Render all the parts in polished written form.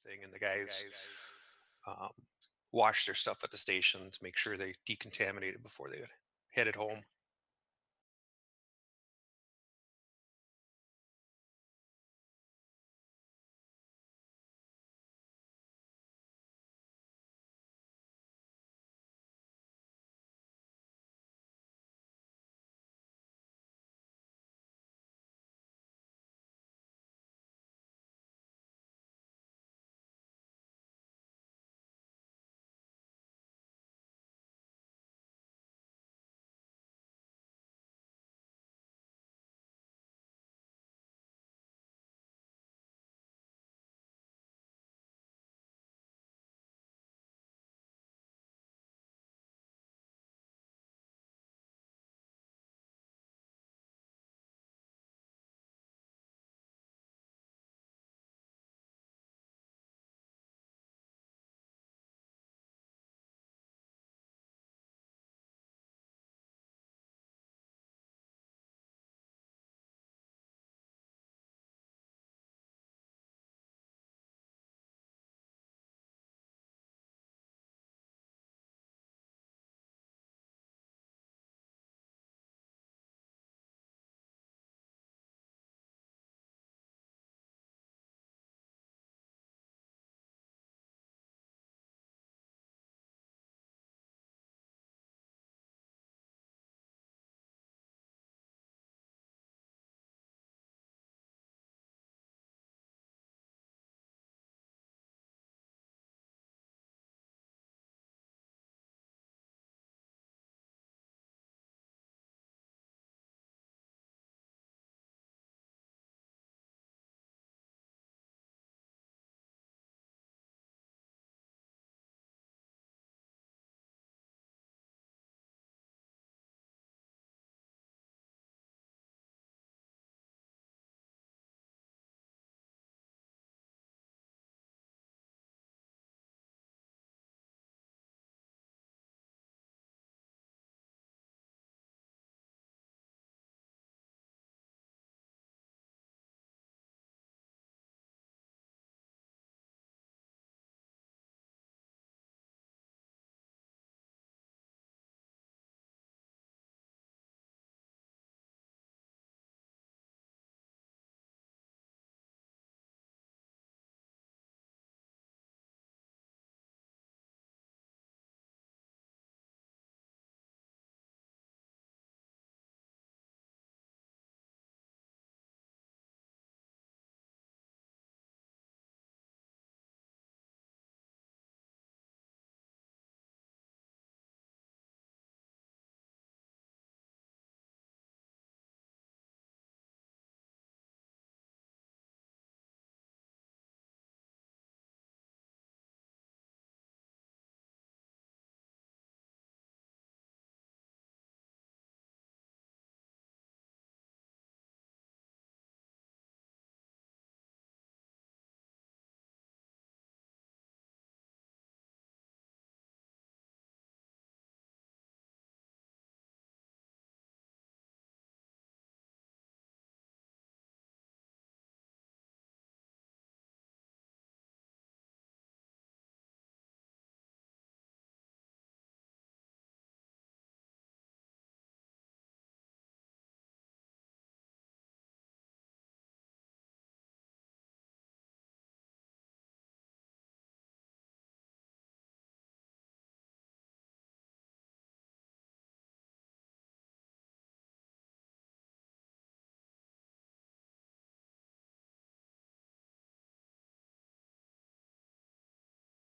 everything, and the guys um, wash their stuff at the station to make sure they decontaminate it before they headed home.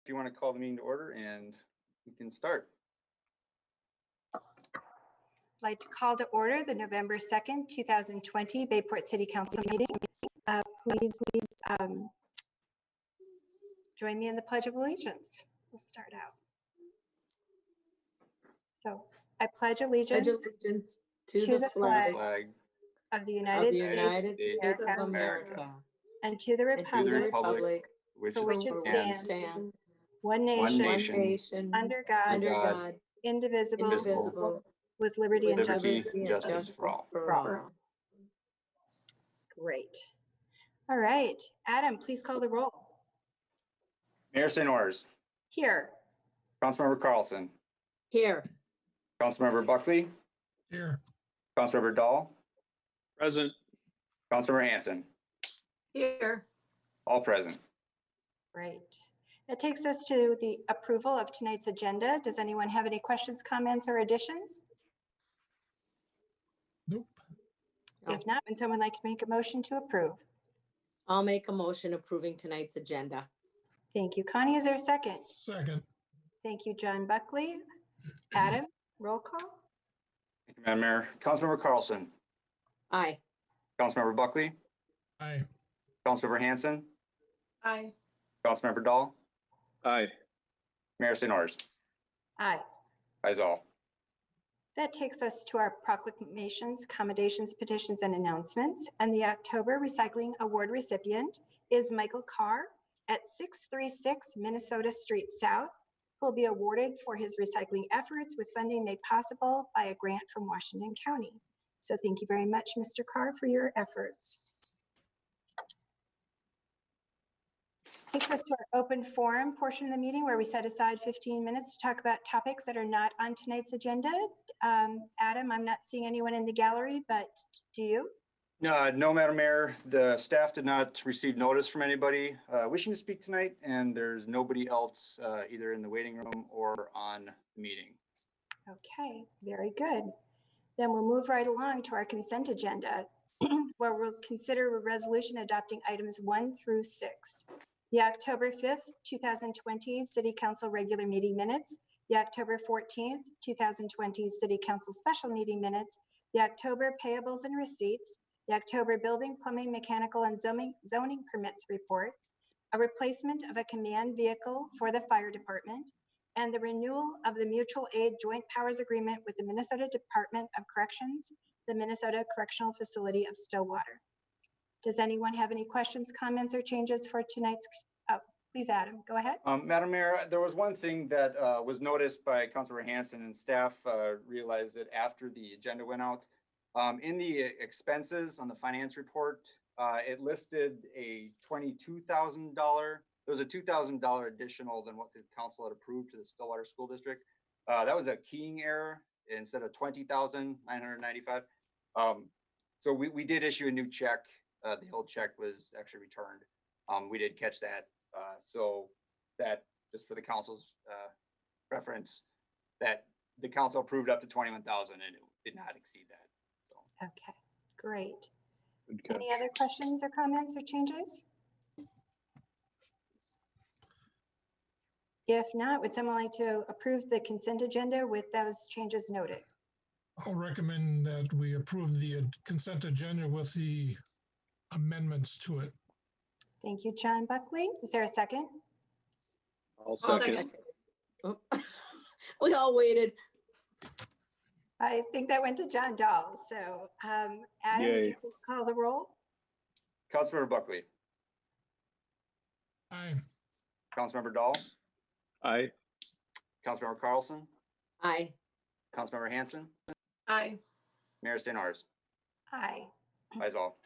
If you want to call the meeting to order, and we can start. I'd like to call to order the November 2nd, 2020 Bayport City Council meeting. Please join me in the Pledge of Allegiance. We'll start out. So I pledge allegiance to the flag of the United States of America and to the and to the republic for which it stands, one One nation, nation, under God, indivisible, indivisible, with liberty and liberty justice. and justice for all. Great. All right. Adam, please call the roll. Mayor St. Orders, Here. Councilmember Carlson, Here. Councilmember Buckley, Here. Councilmember Dahl, Present. Councilmember Hanson, Here. all present. Great. That takes us to the approval of tonight's agenda. Does anyone have any questions, comments, or additions? Nope. No. If not, would someone like to make a motion to approve? I'll make a motion approving tonight's agenda. Thank you, Connie. Is there a second? Second. Thank you, John Buckley. Adam, roll call. Thank you, Madam Mayor. Councilmember Carlson, Aye. Councilmember Buckley, Aye. Councilmember Hanson, Aye. Councilmember Dahl, Aye. Mayor St. Orders. Aye. Ayes all. That takes us to our proclamations, commendations, petitions, and announcements. And the October Recycling Award recipient is Michael Carr at 636 Minnesota Street South, who will be awarded for his recycling efforts with funding made possible by a grant from Washington County. So thank you very much, Mr. Carr, for your efforts. Takes us to our open forum portion of the meeting where we set aside 15 minutes to talk about topics that are not on tonight's agenda. Adam, I'm not seeing anyone in the gallery, but do you? No, Madam Mayor, the staff did not receive notice from anybody wishing to speak tonight, and there's nobody else either in the waiting room or on the meeting. Okay, very good. Then we'll move right along to our consent agenda, where we'll consider a resolution adopting items 1 through 6. The October 5th, 2020 City Council regular meeting minutes, the October 14th, 2020 City Council special meeting minutes, the October payables and receipts, the October building, plumbing, mechanical, and zoning permits report, a replacement of a command vehicle for the fire department, and the renewal of the mutual aid joint powers agreement with the Minnesota Department of Corrections, the Minnesota Correctional Facility of Stillwater. Does anyone have any questions, comments, or changes for tonight's? Oh, please, Adam, go ahead. Madam Mayor, there was one thing that was noticed by Councilor Hanson, and staff realized it after the agenda went out. In the expenses on the finance report, it listed a $22,000. There was a $2,000 additional than what the council had approved to the Stillwater School District. That was a keying error instead of $20,995. So we did issue a new check. The old check was actually returned. We did catch that. So that, just for the council's reference, that the council approved up to 21,000 and it did not exceed that. So. Okay, great. Good catch. Any other questions or comments or changes? If not, would someone like to approve the consent agenda with those changes noted? I'll recommend that we approve the consent agenda with the amendments to it. Thank you, John Buckley. Is there a second? I'll second. Oh. We all waited. I think that went to John Dahl. So Adam, would Yay. you please call the roll? Councilmember Buckley, Aye. Councilmember Dahl, Aye. Councilmember Carlson, Aye. Councilmember Hanson, Aye. Mayor St. Orders. Aye. Ayes all.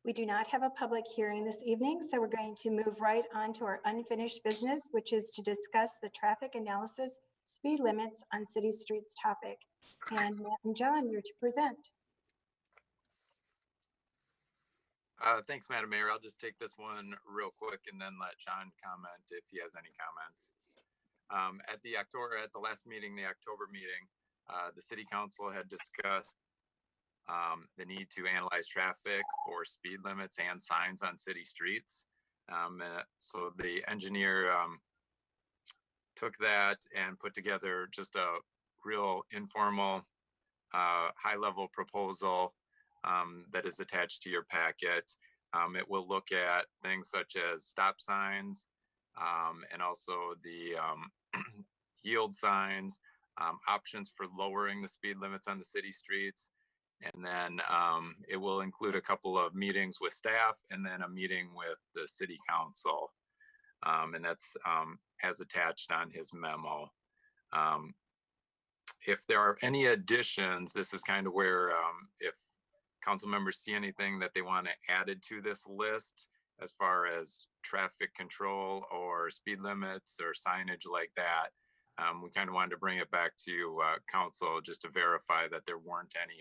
We do not have a public hearing this evening, so we're going to move right on to our unfinished business, which is to discuss the traffic analysis speed limits on city streets topic. And Matt and John, you're to present. Thanks, Madam Mayor. I'll just take this one real quick and then let John comment if he has any comments. At the last meeting, the October meeting, the City Council had discussed the need to analyze traffic for speed limits and signs on city streets. So the engineer took that and put together just a real informal, high-level proposal that is attached to your packet. It will look at things such as stop signs and also the yield signs, options for lowering the speed limits on the city streets. And then it will include a couple of meetings with staff and then a meeting with the city council. And that's as attached on his memo. If there are any additions, this is kind of where if council members see anything that they want to added to this list, as far as traffic control or speed limits or signage like that. We kind of wanted to bring it back to council just to verify that there weren't any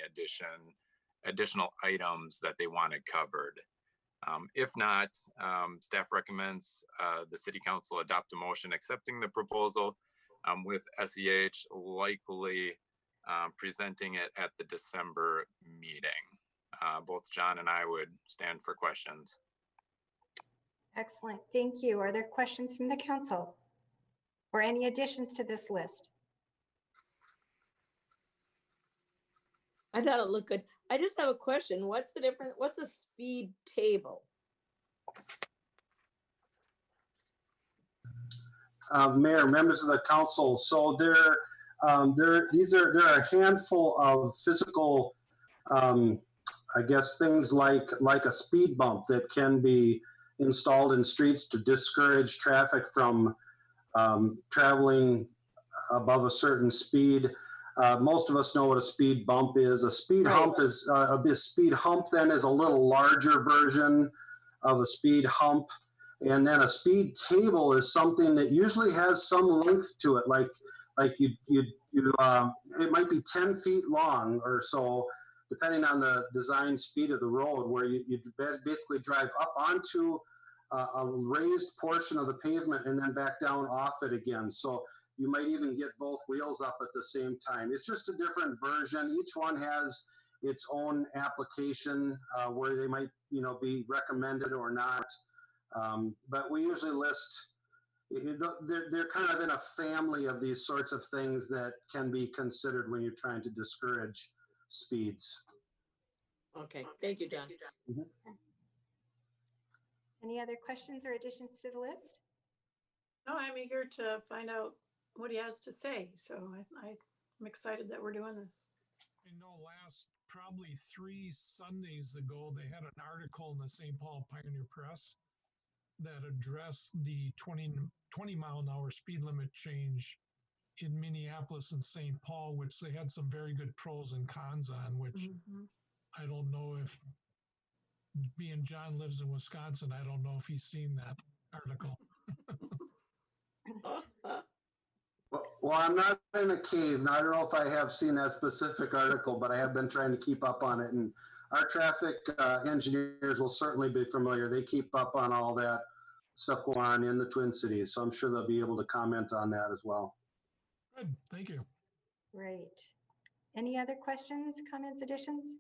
additional items that they wanted covered. If not, staff recommends the city council adopt a motion accepting the proposal with SEH likely presenting it at the December meeting. Both John and I would stand for questions. Excellent. Thank you. Are there questions from the council or any additions to this list? I thought it looked good. I just have a question. What's the difference? What's a speed table? Mayor, members of the council, so there are a handful of physical, I guess, things like a speed bump that can be installed in streets to discourage traffic from traveling above a certain speed. Most of us know what a speed bump is. A speed hump is a speed hump then is a little larger version of a speed hump. And then a speed table is something that usually has some length to it, like it might be 10 feet long or so, depending on the design speed of the road, where you basically drive up onto a raised portion of the pavement and then back down off it again. So you might even get both wheels up at the same time. It's just a different version. Each one has its own application where they might, be recommended or not. But we usually list, they're kind of in a family of these sorts of things that can be considered when you're trying to discourage speeds. Okay, thank you, John. Mhm. Any other questions or additions to the list? No, I'm eager to find out what he has to say. So I'm excited that we're doing this. I know probably 3 Sundays ago, they had an article in the St. Paul Pioneer Press that addressed the 20 mile an hour speed limit change in Minneapolis and St. Paul, which they had some very good pros and cons on, which I don't know if, being John lives in Wisconsin, I don't know if he's seen that article. Well, I'm not in a cave, and I don't know if I have seen that specific article, but I have been trying to keep up on it. And our traffic engineers will certainly be familiar. They keep up on all that stuff going on in the Twin Cities, so I'm sure they'll be able to comment on that as well. Good, thank you. Great. Any other questions, comments, additions?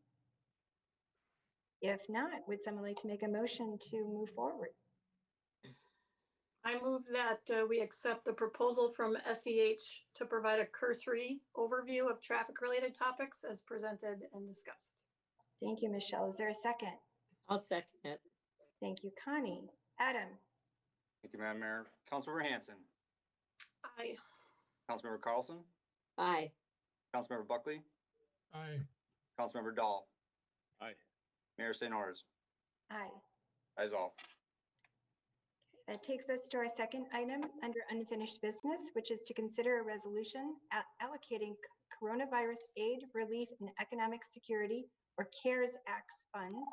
If not, would someone like to make a motion to move forward? I move that we accept the proposal from SEH to provide a cursory overview of traffic-related topics as presented and discussed. Thank you, Michelle. Is there a second? I'll second it. Thank you, Connie. Adam? Thank you, Madam Mayor. Councilmember Hanson. Aye. Councilmember Carlson. Aye. Councilmember Buckley. Aye. Councilmember Dahl. Aye. Mayor St. Ors. Aye. Ayes all. That takes us to our second item under unfinished business, which is to consider a resolution allocating coronavirus aid, relief, and economic security, or CARES Act funds.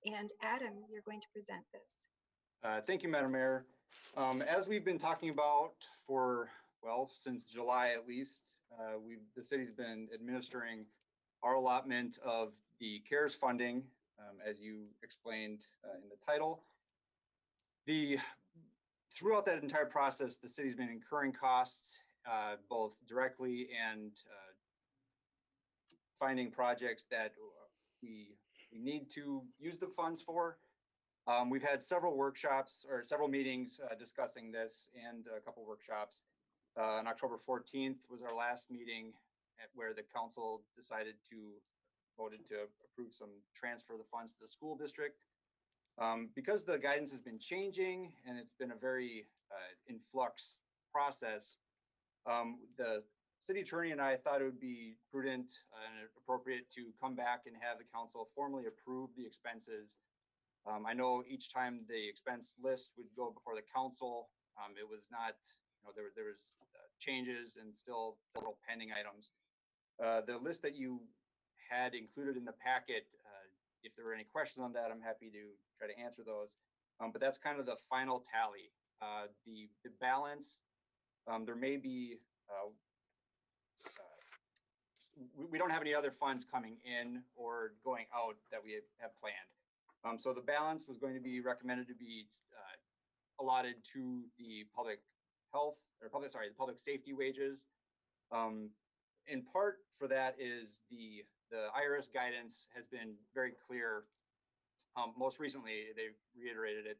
And Adam, you're going to present this. Thank you, Madam Mayor. As we've been talking about for, well, since July at least, the city's been administering our allotment of the CARES funding, as you explained in the title. Throughout that entire process, the city's been incurring costs, both directly and finding projects that we need to use the funds for. We've had several workshops or several meetings discussing this, and a couple workshops. On October 14th was our last meeting where the council voted to approve some transfer of the funds to the school district. Because the guidance has been changing and it's been a very in flux process, the city attorney and I thought it would be prudent and appropriate to come back and have the council formally approve the expenses. I know each time the expense list would go before the council, it was not, there was changes and still several pending items. The list that you had included in the packet, if there were any questions on that, I'm happy to try to answer those. But that's kind of the final tally. The balance, there may be, we don't have any other funds coming in or going out that we have planned. So the balance was going to be recommended to be allotted to the public health or the public safety wages. In part for that is the IRS guidance has been very clear. Most recently, they've reiterated it,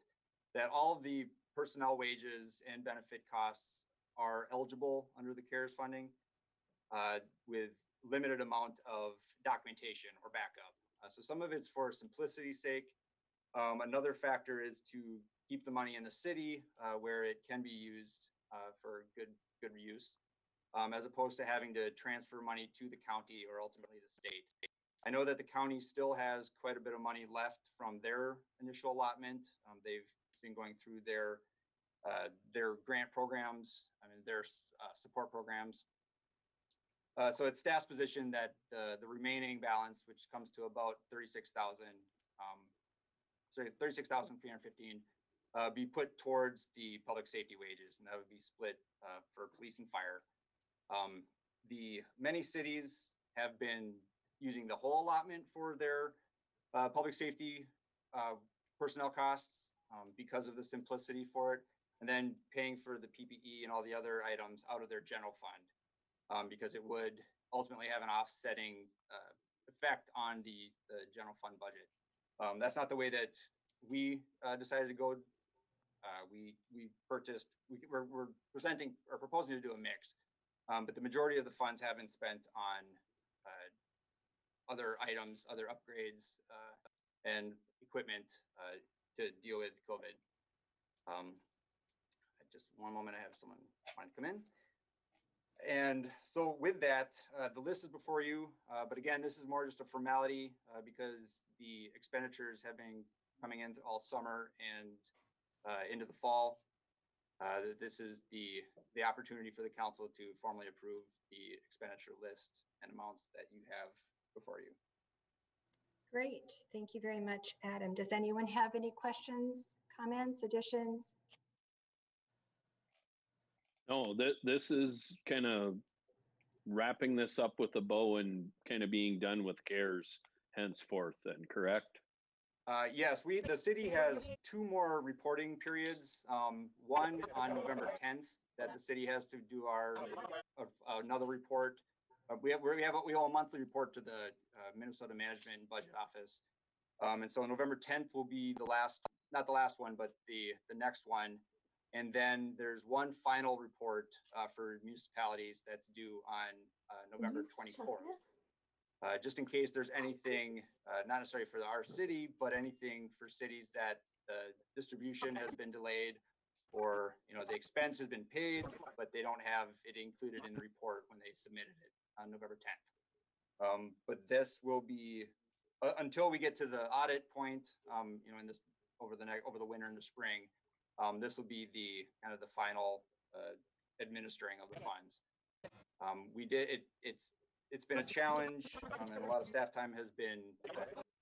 that all of the personnel wages and benefit costs are eligible under the CARES funding with limited amount of documentation or backup. So some of it's for simplicity's sake. Another factor is to keep the money in the city where it can be used for good use, as opposed to having to transfer money to the county or ultimately the state. I know that the county still has quite a bit of money left from their initial allotment. They've been going through their grant programs, their support programs. So it's staff's position that the remaining balance, which comes to about 36,000, 36,315, be put towards the public safety wages, and that would be split for police and fire. The many cities have been using the whole allotment for their public safety personnel costs because of the simplicity for it, and then paying for the PPE and all the other items out of their general fund because it would ultimately have an offsetting effect on the general fund budget. That's not the way that we decided to go. We're presenting or proposing to do a mix, but the majority of the funds have been spent on other items, other upgrades, and equipment to deal with COVID. Just one moment, I have someone trying to come in. And so with that, the list is before you, but again, this is more just a formality because the expenditures have been coming in all summer and into the fall. This is the opportunity for the council to formally approve the expenditure list and amounts that you have before you. Great. Thank you very much, Adam. Does anyone have any questions, comments, additions? No, this is kind of wrapping this up with a bow and kind of being done with CARES henceforth then, correct? Yes, the city has 2 more reporting periods. One on November 10th that the city has to do another report. We owe a monthly report to the Minnesota Management and Budget Office. And so November 10th will be the last, not the last one, but the next one. And then there's one final report for municipalities that's due on November 24th. Just in case there's anything, not necessarily for our city, but anything for cities that the distribution has been delayed or the expense has been paid, but they don't have it included in the report when they submitted it on November 10th. But this will be until we get to the audit point, in this over the winter and the spring. This will be the kind of the final administering of the funds. It's been a challenge, and a lot of staff time has been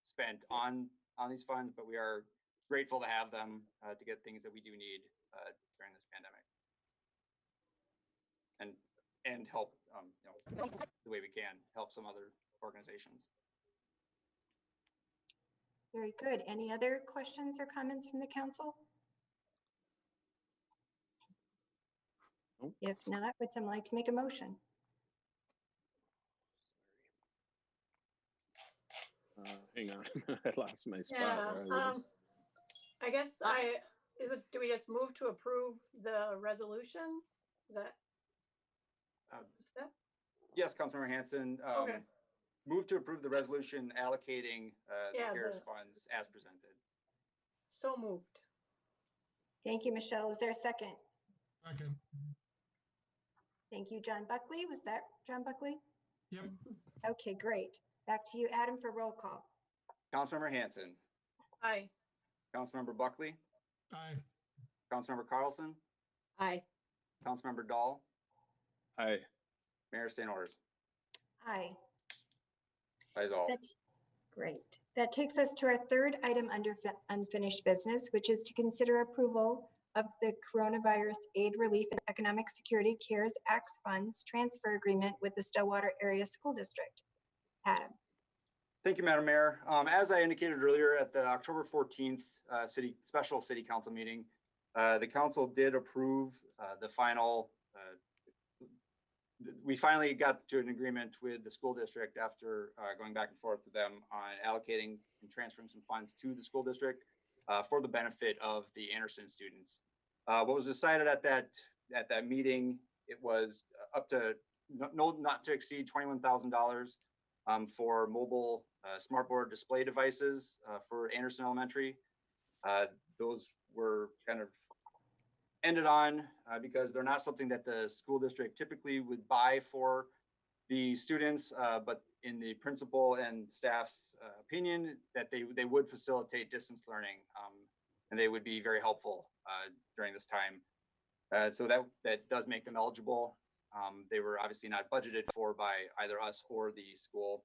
spent on these funds, but we are grateful to have them to get things that we do need during this pandemic, and help the way we can help some other organizations. Very good. Any other questions or comments from the council? Nope. If not, would someone like to make a motion? Hang on, I lost my spot. Yeah, where I was. I guess do we just move to approve the resolution? Is that the step? Yes, Councilmember Hanson. Okay. Move to approve the resolution allocating the Yeah, CARES funds as presented. So moved. Thank you, Michelle. Is there a second? Second. Thank you, John Buckley. Was that John Buckley? Yep. Okay, great. Back to you, Adam, for roll call. Councilmember Hanson, Aye. Councilmember Buckley, Aye. Councilmember Carlson, Aye. Councilmember Dahl, Aye. Mayor St. Orders. Aye. Ayes all. That's great. That takes us to our third item under unfinished business, which is to consider approval of the Coronavirus Aid Relief and Economic Security CARES Act funds transfer agreement with the Stillwater Area School District. Adam. Thank you, Madam Mayor. As I indicated earlier at the October 14th special city council meeting, the council did approve the final. We finally got to an agreement with the school district after going back and forth with them on allocating and transferring some funds to the school district for the benefit of the Anderson students. What was decided at that meeting, it was up to not to exceed $21,000 for mobile smartboard display devices for Anderson Elementary. Those were kind of ended on because they're not something that the school district typically would buy for the students, but in the principal and staff's opinion, that they would facilitate distance learning and they would be very helpful during this time. So that does make them eligible. They were obviously not budgeted for by either us or the school,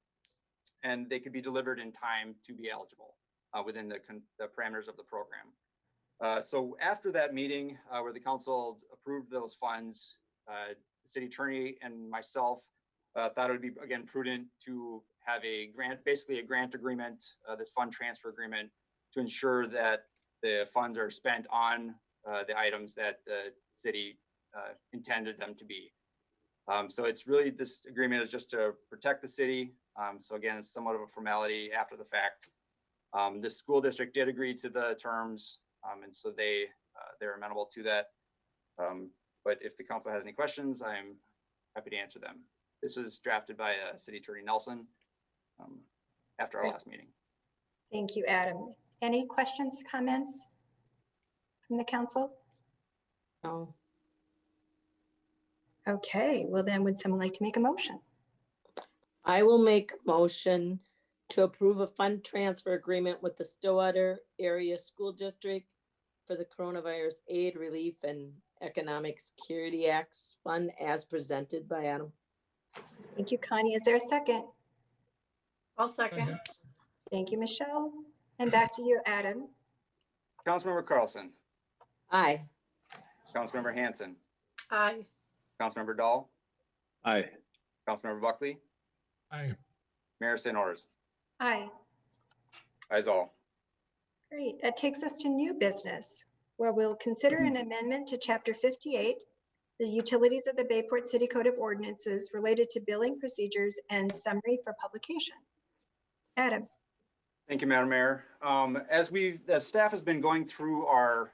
and they could be delivered in time to be eligible within the parameters of the program. So after that meeting where the council approved those funds, the city attorney and myself thought it would be, again, prudent to have a grant, basically a grant agreement, this fund transfer agreement, to ensure that the funds are spent on the items that the city intended them to be. So it's really, this agreement is just to protect the city. So again, it's somewhat of a formality after the fact. The school district did agree to the terms, and so they're amenable to that. But if the council has any questions, I'm happy to answer them. This was drafted by City Attorney Nelson after our last meeting. Thank you, Adam. Any questions, comments from the council? No. Okay, well then, would someone like to make a motion? I will make a motion to approve a fund transfer agreement with the Stillwater Area School District for the Coronavirus Aid Relief and Economic Security Acts Fund as presented by Adam. Thank you, Connie. Is there a second? I'll second. Thank you, Michelle. And back to you, Adam. Councilmember Carlson, Aye. Councilmember Hanson, Aye. Councilmember Dahl, Aye. Councilmember Buckley, Aye. Mayor St. Orders. Aye. Ayes all. Great. That takes us to new business, where we'll consider an amendment to Chapter 58, the utilities of the Bayport City Code of Ordinances related to billing procedures and summary for publication. Adam. Thank you, Madam Mayor. As staff has been going through our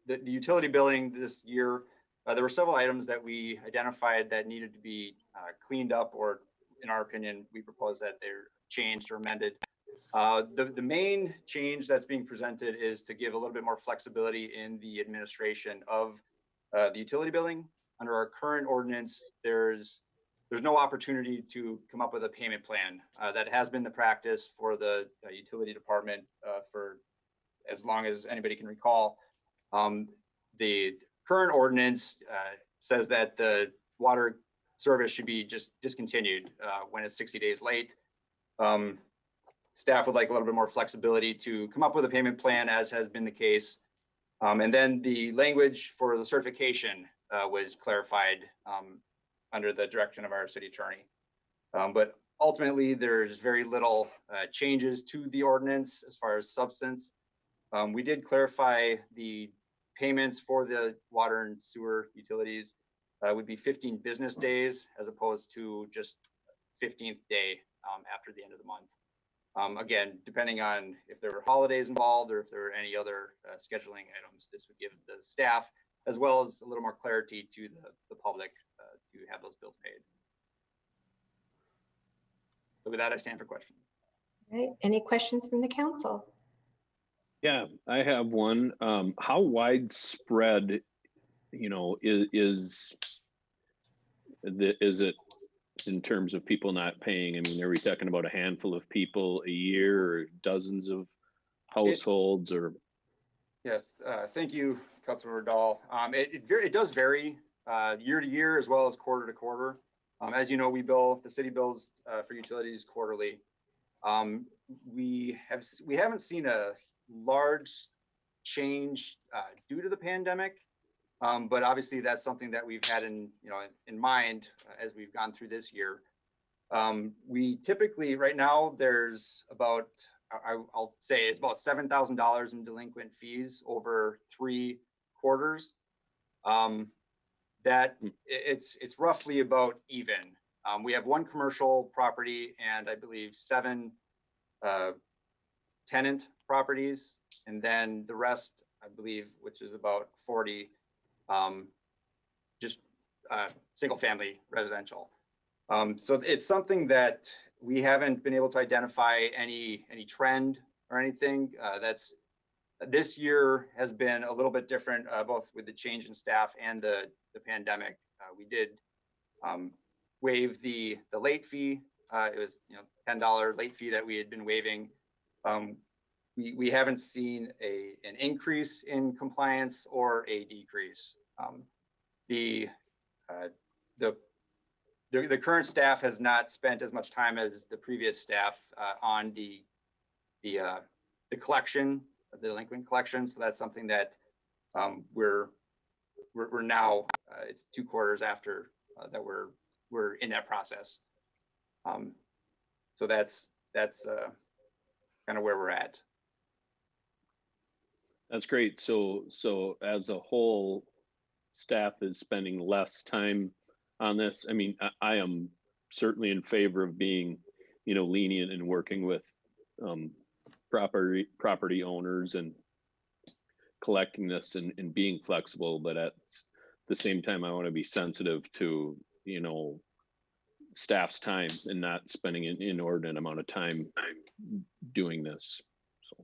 the utility billing this year, there were several items that we identified that needed to be cleaned up, or in our opinion, we propose that they're changed or amended. The main change that's being presented is to give a little bit more flexibility in the administration of the utility billing. Under our current ordinance, there's no opportunity to come up with a payment plan. That has been the practice for the utility department for as long as anybody can recall. The current ordinance says that the water service should be just discontinued when it's 60 days late. Staff would like a little bit more flexibility to come up with a payment plan, as has been the case. And then the language for the certification was clarified under the direction of our city attorney. But ultimately, there's very little changes to the ordinance as far as substance. We did clarify the payments for the water and sewer utilities would be 15 business days as opposed to just 15th day after the end of the month. Again, depending on if there were holidays involved or if there were any other scheduling items, this would give the staff as well as a little more clarity to the public to have those bills paid. So with that, I stand for questions. All right. Any questions from the council? Yeah, I have one. How widespread, is it in terms of people not paying? I mean, are we talking about a handful of people a year or dozens of households or? Yes, thank you, Councilmember Dahl. It does vary year to year as well as quarter to quarter. As you know, the city bills for utilities quarterly. we haven't seen a large change due to the pandemic. But obviously that's something that we've had in mind as we've gone through this year. We typically, right now, there's about, I'll say it's about $7,000 in delinquent fees over 3 quarters. That it's roughly about even. We have 1 commercial property and I believe 7 tenant properties, and then the rest, I believe, which is about 40, just single family residential. So it's something that we haven't been able to identify any trend or anything. This year has been a little bit different, both with the change in staff and the pandemic. We did waive the late fee. It was $10 late fee that we had been waiving. We haven't seen an increase in compliance or a decrease. The current staff has not spent as much time as the previous staff on the collection, the delinquent collection. So that's something that we're now, it's 2 quarters after that we're in that process. So that's kind of where we're at. That's great. So as a whole, staff is spending less time on this. I mean, I am certainly in favor of being, lenient and working with property owners and collecting this and being flexible. But at the same time, I want to be sensitive to, staff's time and not spending an inordinate amount of time doing this. So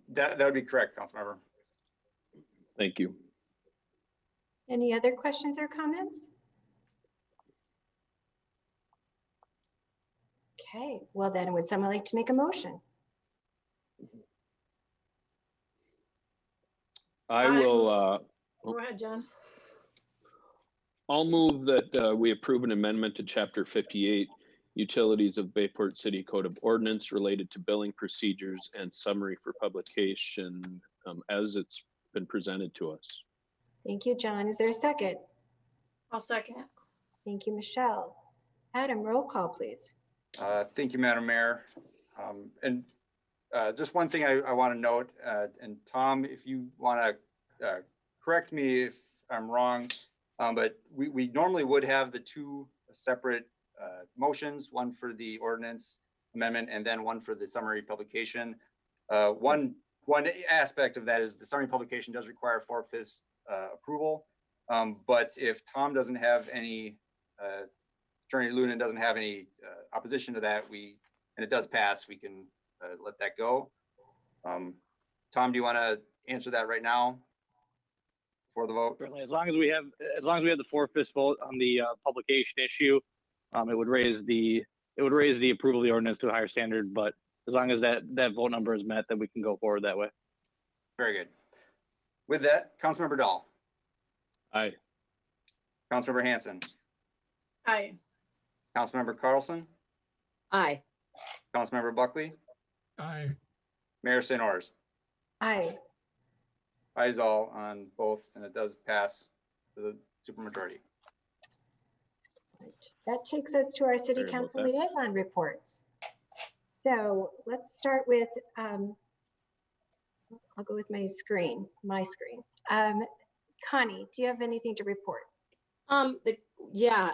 that would be correct, Councilmember. Thank you. Any other questions or comments? Okay, well then, would someone like to make a motion? I will. Go ahead, John. I'll move that we approve an amendment to Chapter 58, Utilities of Bayport City Code of Ordinance related to billing procedures and summary for publication as it's been presented to us. Thank you, John. Is there a second? I'll second it. Thank you, Michelle. Adam, roll call, please. Thank you, Madam Mayor. And just one thing I want to note, and Tom, if you want to correct me if I'm wrong, but we normally would have the 2 separate motions, one for the ordinance amendment and then one for the summary publication. One aspect of that is the summary publication does require 4/5 approval. But if Tom doesn't have any, Attorney Lunan doesn't have any opposition to that, and it does pass, we can let that go. Tom, do you want to answer that right now before the vote? Certainly, as long as we have the 4/5 vote on the publication issue, it would raise the approval of the ordinance to a higher standard. But as long as that vote number is met, then we can go forward that way. Very good. With that, Councilmember Dahl. Aye. Councilmember Hanson. Aye. Councilmember Carlson. Aye. Councilmember Buckley. Aye. Mayor St. Ors. Aye. Ayes all on both, and it does pass to the supermajority. That takes us to our city council liaison reports. So let's start with, I'll go with my screen. Connie, do you have anything to report? Yeah,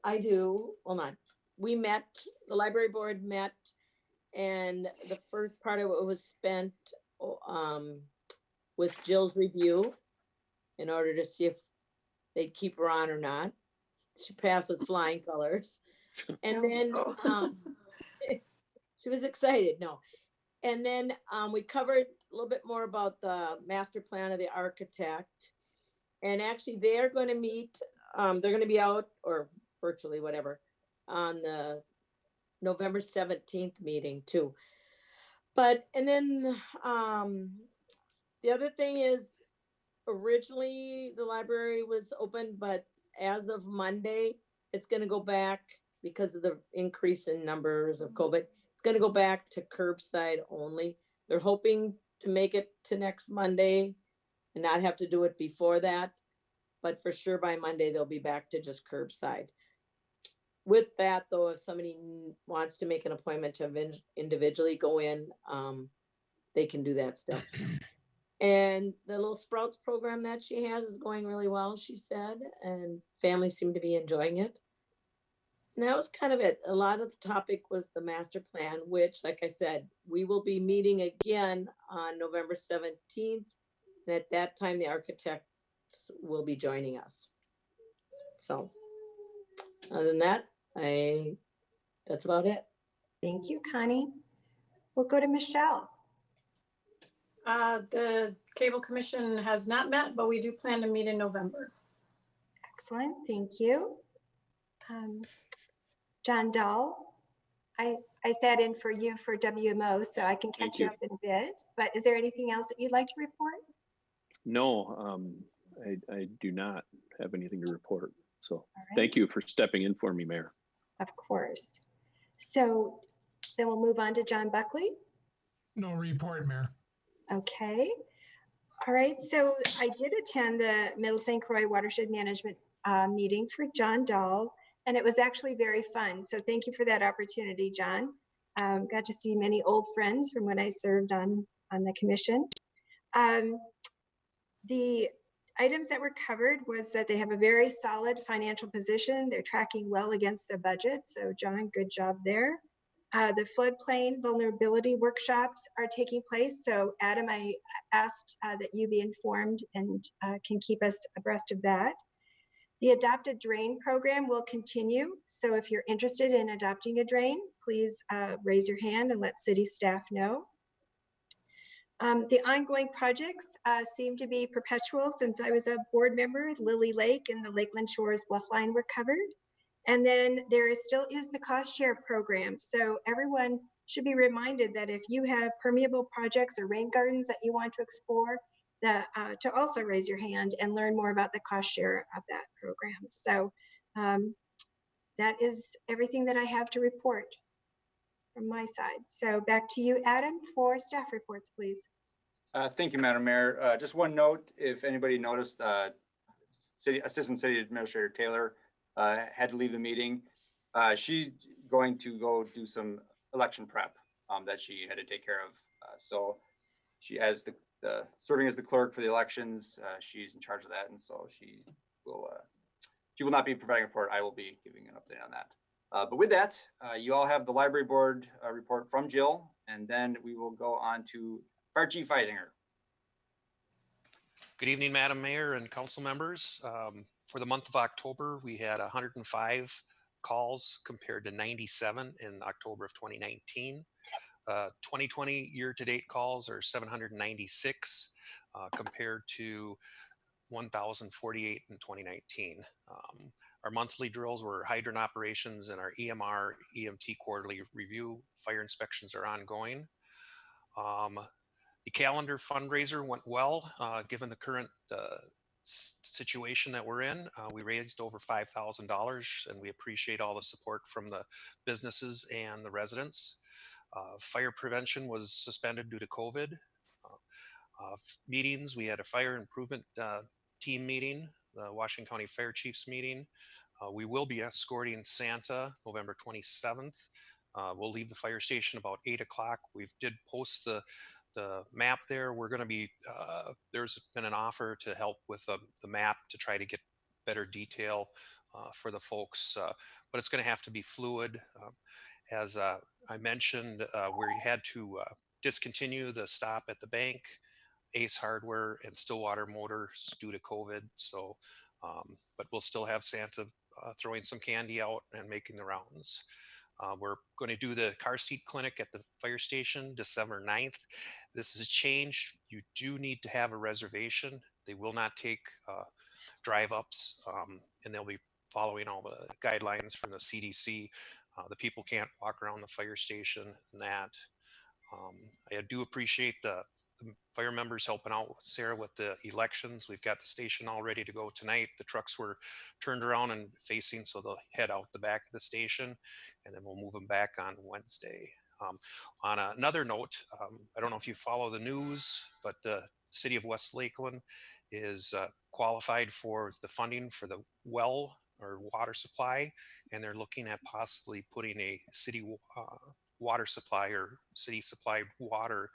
I do. Hold on. We met, the library board met, and the first part of it was spent with Jill's review in order to see if they'd keep her on or not. She passed with flying colors. And then she was excited, no. And then we covered a little bit more about the master plan of the architect. And actually they're going to meet, they're going to be out or virtually whatever on the November 17th meeting too. But, and then the other thing is originally the library was open, but as of Monday, it's going to go back because of the increase in numbers of COVID. It's it's gonna go back to curbside only. They're hoping to make it to next Monday and not have to do it before that. But for sure by Monday, they'll be back to just curbside. With that, though, if somebody wants to make an appointment to individually go in, they can do that still. And the little Sprouts program that she has is going really well, she said, and families seem to be enjoying it. And that was kind of it. A lot of the topic was the master plan, which, like I said, we will be meeting again on November 17th. And at that time, the architects will be joining us. So other than that, that's about it. Thank you, Connie. We'll go to Michelle. The Cable Commission has not met, but we do plan to meet in November. Excellent, thank you. John Dahl, I sat in for you for WMO, so I can catch you up in a bit, but is there anything else that you'd like to report? No, I do not have anything to report. So right. Thank you for stepping in for me, Mayor. Of course. So then we'll move on to John Buckley. No report, Mayor. Okay. All right. So I did attend the Middle St. Croix Watershed Management meeting for John Dahl, and it was actually very fun. So thank you for that opportunity, John. Got to see many old friends from when I served on the commission. The items that were covered was that they have a very solid financial position. They're tracking well against the budget. So John, good job there. The floodplain vulnerability workshops are taking place. So Adam, I asked that you be informed and can keep us abreast of that. The adopted drain program will continue. So if you're interested in adopting a drain, please raise your hand and let city staff know. The ongoing projects seem to be perpetual since I was a board member. Lily Lake and the Lakeland Shores Bluff Line were covered. And then there still is the cost share program. So everyone should be reminded that if you have permeable projects or rain gardens that you want to explore, to also raise your hand and learn more about the cost share of that program. So that is everything that I have to report from my side. So back to you, Adam, for staff reports, please. Thank you, Madam Mayor. Just one note, if anybody noticed, Assistant City Administrator Taylor had to leave the meeting. She's going to go do some election prep that she had to take care of. So she, as the serving as the clerk for the elections, she's in charge of that, and so she will not be providing a report. I will be giving an update on that. But with that, you all have the library board report from Jill, and then we will go on to Fire Chief Eisinger. Good evening, Madam Mayor and council members. For the month of October, we had 105 calls compared to 97 in October of 2019. 2020 year-to-date calls are 796 compared to 1,048 in 2019. Our monthly drills were hydrant operations, and our EMR, EMT quarterly review. Fire inspections are ongoing. The calendar fundraiser went well, given the current situation that we're in. We raised over $5,000, and we appreciate all the support from the businesses and the residents. Fire prevention was suspended due to COVID. Meetings, we had a fire improvement team meeting, the Washington County Fire Chiefs meeting. We will be escorting Santa November 27th. We'll leave the fire station about 8 o'clock. We did post the map there. We're going to be, there's been an offer to help with the map to try to get better detail for the folks, but it's going to have to be fluid. As I mentioned, we had to discontinue the stop at the bank, Ace Hardware, and Stillwater Motors due to COVID. So, but we'll still have Santa throwing some candy out and making the rounds. We're going to do the car seat clinic at the fire station December 9th. This has changed. You do need to have a reservation. They will not take drive-ups, and they'll be following all the guidelines from the CDC. The people can't walk around the fire station and that. I do appreciate the fire members helping out with Sarah with the elections. We've got the station all ready to go tonight. The trucks were turned around and facing, so they'll head out the back of the station, and then we'll move them back on Wednesday. On another note, I don't know if you follow the news, but the city of West Lakeland is qualified for the funding for the well or water supply, and they're looking at possibly putting a city water supply or city supplied water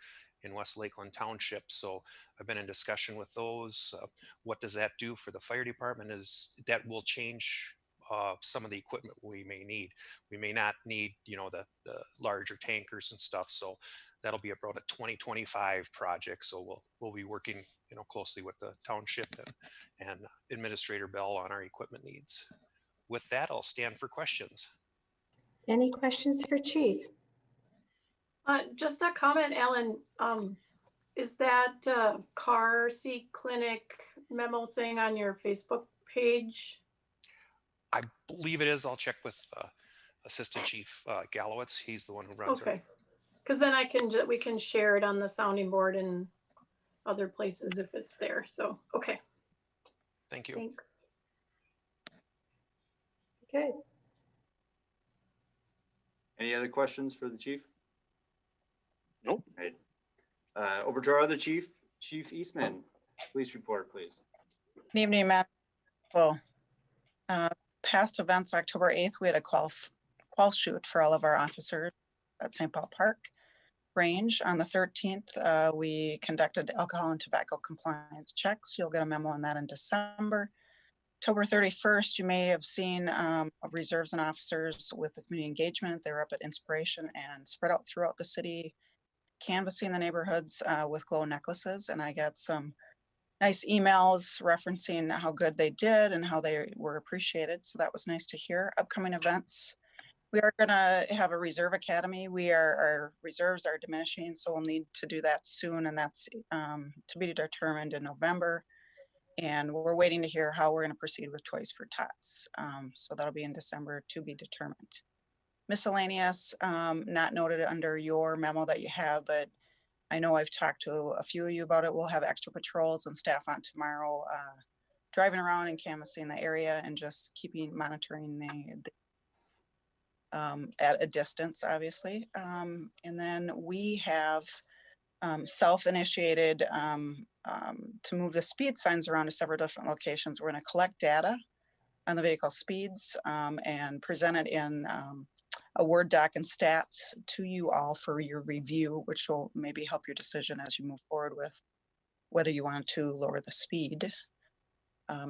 in West Lakeland Township. So I've been in discussion with those. What does that do for the fire department is that will change some of the equipment we may need. We may not need, the larger tankers and stuff. So that'll be about a 2025 project. So we'll be working, closely with the township and Administrator Bell on our equipment needs. With that, I'll stand for questions. Any questions for Chief? Just a comment, Alan. Is that car seat clinic memo thing on your Facebook page? I believe it is. I'll check with Assistant Chief Gallowitz. He's the one who runs Okay, because then we can share it on the sounding board and other places if it's there. So, okay. Thank you. Thanks. Good. Any other questions for the chief? Nope. Right. Over to our other chief, Chief Eastman. Police report, please. Good evening, Matt. Well, past events, October 8th, we had a qual shoot for all of our officers at St. Paul Park Range. On the 13th, we conducted alcohol and tobacco compliance checks. You'll get a memo on that in December. October 31st, you may have seen reserves and officers with the community engagement. They were up at Inspiration and spread out throughout the city, canvassing the neighborhoods with glow necklaces. And I got some nice emails referencing how good they did and how they were appreciated. So that was nice to hear. Upcoming events. We are going to have a reserve academy. Our reserves are diminishing, so we'll need to do that soon. And that's to be determined in November. And we're waiting to hear how we're going to proceed with Toys for Tots. So that'll be in December to be determined. Miscellaneous, not noted under your memo that you have, but I know I've talked to a few of you about it. We'll have extra patrols and staff on tomorrow, driving around and canvassing the area and just monitoring at a distance, obviously. And then we have self-initiated to move the speed signs around to several different locations. We're going to collect data on the vehicle speeds and present it in a Word doc and stats to you all for your review, which will maybe help your decision as you move forward with whether you want to lower the speed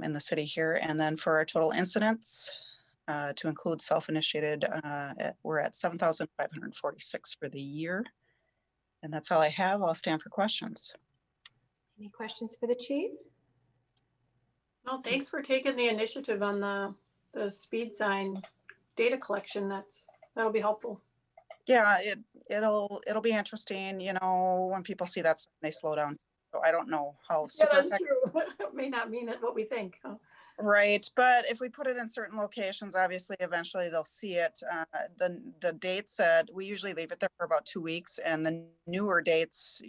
in the city here. And then for our total incidents, to include self-initiated, we're at 7,546 for the year. And that's all I have. I'll stand for questions. Any questions for the chief? Well, thanks for taking the initiative on the speed sign data collection. That'll be helpful. Yeah, it'll be interesting. When people see that, they slow down. So I don't know how super Yeah, that's true. It may not mean what we think. Huh? Right, but if we put it in certain locations, obviously, eventually they'll see it. The dates that we usually leave it there for about 2 weeks, and the newer dates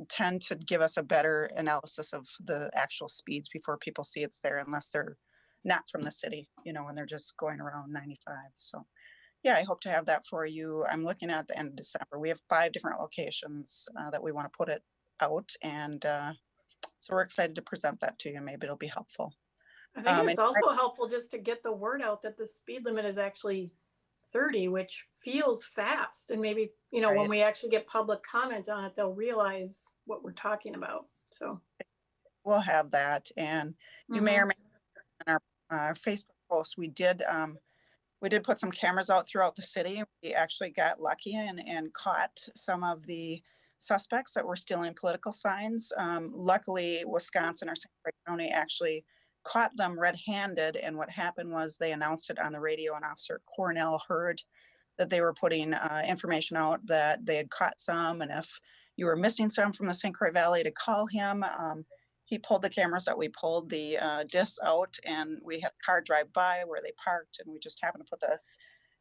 tend to give us a better analysis of the actual speeds before people see it's there, unless they're not from the city, and they're just going around 95. So, yeah, I hope to have that for you. I'm looking at the end of December. We have 5 different locations that we want to put it out, and so we're excited to present that to you. Maybe it'll be helpful. I think it's also helpful just to get the word out that the speed limit is actually 30, which feels fast. And maybe, Right. when we actually get public comment on it, they'll realize what we're talking about. So we'll have that. And you may or may not, in our Facebook post, we did put some cameras out throughout the city. We actually got lucky and caught some of the suspects that were stealing political signs. Luckily, Wisconsin or St. Croix County actually caught them red-handed, and what happened was they announced it on the radio, and Officer Cornell heard that they were putting information out that they had caught some, and if you were missing some from the St. Croix Valley, to call him. He pulled the cameras that we pulled the discs out, and we had a car drive by where they parked, and we just happened to put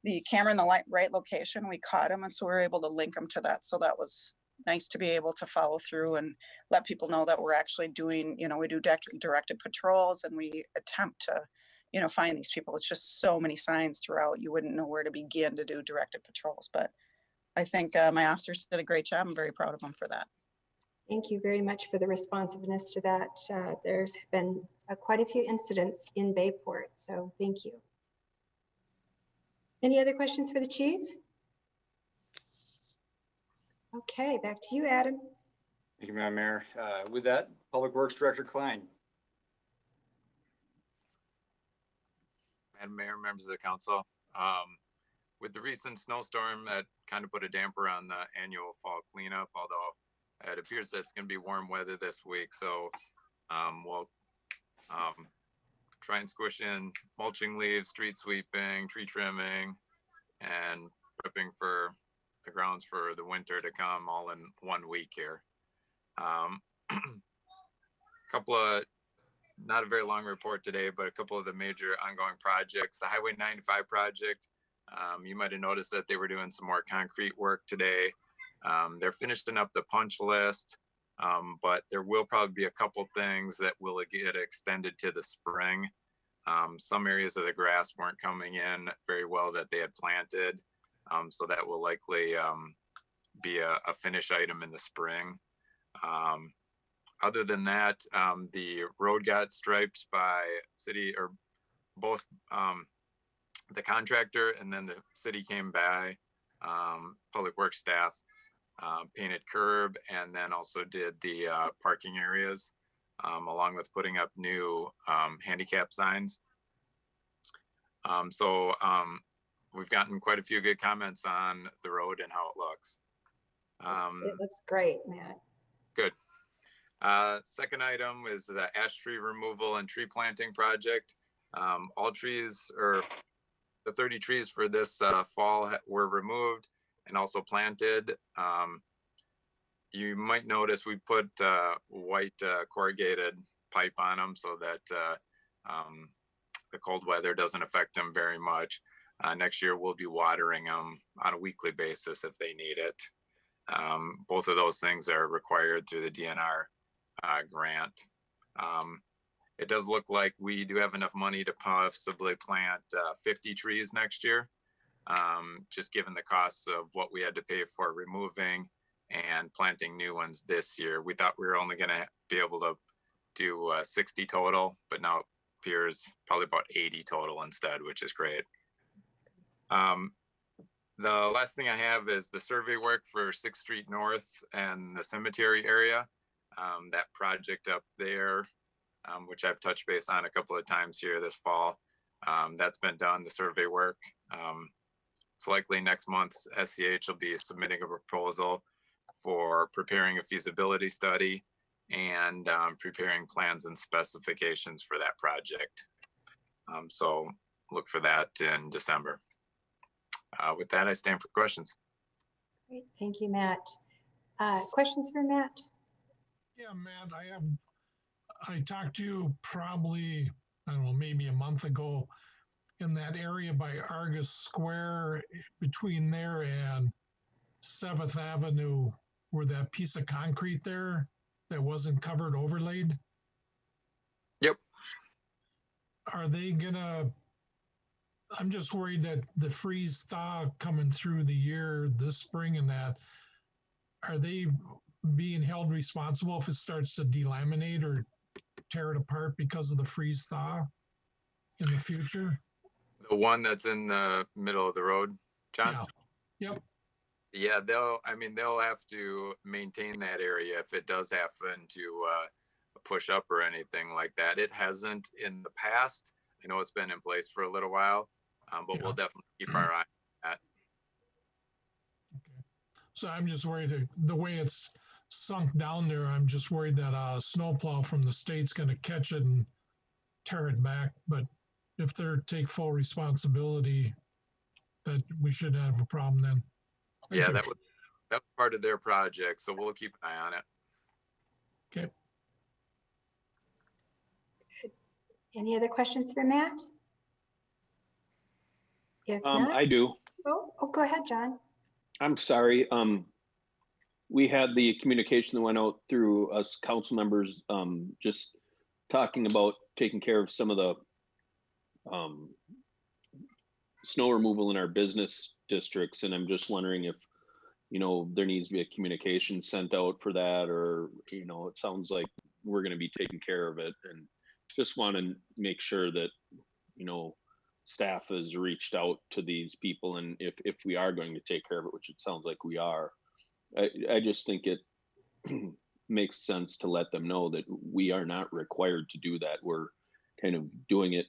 the camera in the right location. We caught him, and so we were able to link them to that. So that was nice to be able to follow through and let people know that we're actually doing, we do directed patrols, and we attempt to, find these people. It's just so many signs throughout. You wouldn't know where to begin to do directed patrols, but I think my officers did a great job. I'm very proud of them for that. Thank you very much for the responsiveness to that. There's been quite a few incidents in Bayport, so thank you. Any other questions for the chief? Okay, back to you, Adam. Thank you, Madam Mayor. With that, Public Works Director Klein. Madam Mayor, members of the council, with the recent snowstorm, that kind of put a damper on the annual fall cleanup, although it appears that it's going to be warm weather this week. So we'll try and squish in mulching leaves, street sweeping, tree trimming, and prepping for the grounds for the winter to come all in 1 week here. Couple of, not a very long report today, but a couple of the major ongoing projects. The Highway 95 project, you might have noticed that they were doing some more concrete work today. They're finishing up the punch list, but there will probably be a couple things that will get extended to the spring. Some areas of the grass weren't coming in very well that they had planted. So that will likely be a finish item in the spring. Other than that, the road got striped by city, or both the contractor and then the city came by, public works staff, painted curb, and then also did the parking areas, along with putting up new handicap signs. We've gotten quite a few good comments on the road and how it looks. It looks great, Matt. Good. Second item is the ash tree removal and tree planting project. All trees, or the 30 trees for this fall, were removed and also planted. You might notice we put white corrugated pipe on them so that the cold weather doesn't affect them very much. Next year we'll be watering them on a weekly basis if they need it. Both of those things are required through the DNR grant. It does look like we do have enough money to possibly plant 50 trees next year, just given the costs of what we had to pay for removing and planting new ones this year. We thought we were only going to be able to do 60 total, but now it appears probably about 80 total instead, which is great. The last thing I have is the survey work for 6th Street North and the cemetery area. That project up there, which I've touched base on a couple of times here this fall. That's been done, the survey work. It's likely next month SCH will be submitting a proposal for preparing a feasibility study and preparing plans and specifications for that project. So look for that in December. With that, I stand for questions. Great, thank you, Matt. Questions for Matt? Yeah, Matt, I talked to you probably, I don't know, maybe a month ago in that area by Argus Square, between there and 7th Avenue, where that piece of concrete there that wasn't covered overlaid. Yep. Are they gonna, I'm just worried that the freeze thaw coming through the year this spring and that, are they being held responsible if it starts to delaminate or tear it apart because of the freeze thaw in the future? The one that's in the middle of the road, John? Yeah. Yep. Yeah, they'll have to maintain that area if it does happen to push up or anything like that. It hasn't in the past. I know it's been in place for a little while, but we'll definitely keep our eye on that. Okay. So I'm just worried the way it's sunk down there, I'm just worried that a snowplow from the state's going to catch it and tear it back. But if they take full responsibility, that we shouldn't have a problem then. Thank you. That was part of their project, so we'll keep an eye on it. Okay. Any other questions for Matt? If not, I do. Oh, go ahead, John. I'm sorry. We had the communication that went out through us council members, just talking about taking care of some of the snow removal in our business districts. And I'm just wondering if there needs to be a communication sent out for that, or, it sounds like we're going to be taking care of it. And just want to make sure that, staff has reached out to these people. And if we are going to take care of it, which it sounds like we are, I just think it makes sense to let them know that we are not required to do that. We're kind of doing it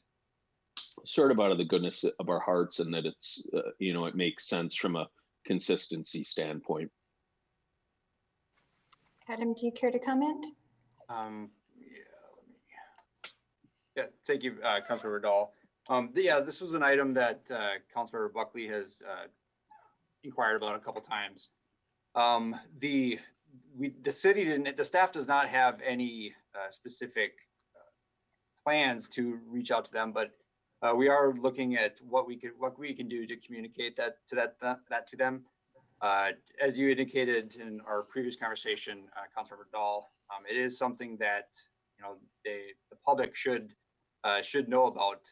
sort of out of the goodness of our hearts, and that it's, it makes sense from a consistency standpoint. Adam, do you care to comment? Yeah, thank you, Councilor Dahl. This was an item that Councilor Buckley has inquired about a couple times. The staff does not have any specific plans to reach out to them, but we are looking at what we can do to communicate that to them. As you indicated in our previous conversation, Councilor Dahl, it is something that the public should know about.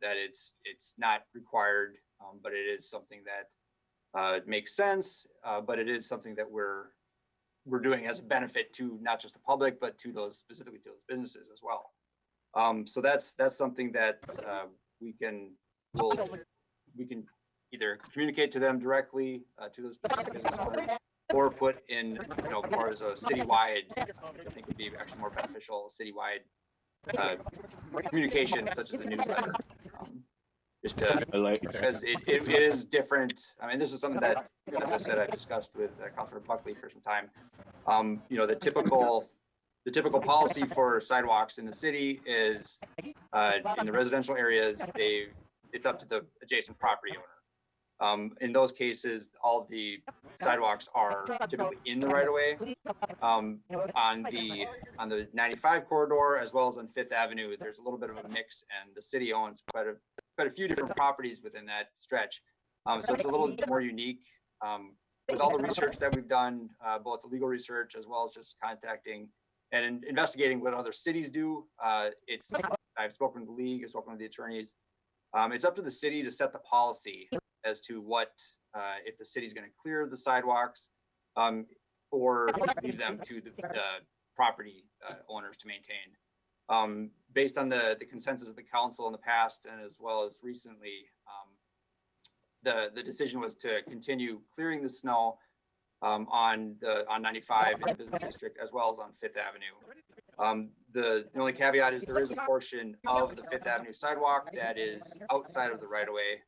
That it's not required, but it is something that makes sense. But it is something that we're doing as a benefit to not just the public, but to specifically to those businesses as well. So that's something that we can either communicate to them directly to those specific business owners, or put in more as a citywide, which I think would be actually more beneficial, citywide communication, such as a newsletter. Because it is different. I mean, this is something that, as I said, I've discussed with Councilor Buckley for some time. The typical policy for sidewalks in the city is in the residential areas, it's up to the adjacent property owner. In those cases, all the sidewalks are typically in the right of way. On the 95 corridor, as well as on Fifth Avenue, there's a little bit of a mix, and the city owns quite a few different properties within that stretch. So it's a little more unique. With all the research that we've done, both the legal research as well as just contacting and investigating what other cities do, I've spoken to the league, I've spoken to the attorneys. It's up to the city to set the policy as to what, if the city's going to clear the sidewalks, or leave them to the property owners to maintain. Based on the consensus of the council in the past, and as well as recently, the decision was to continue clearing the snow on 95 in the business district, as well as on Fifth Avenue. The only caveat is there is a portion of the Fifth Avenue sidewalk that is outside of the right of way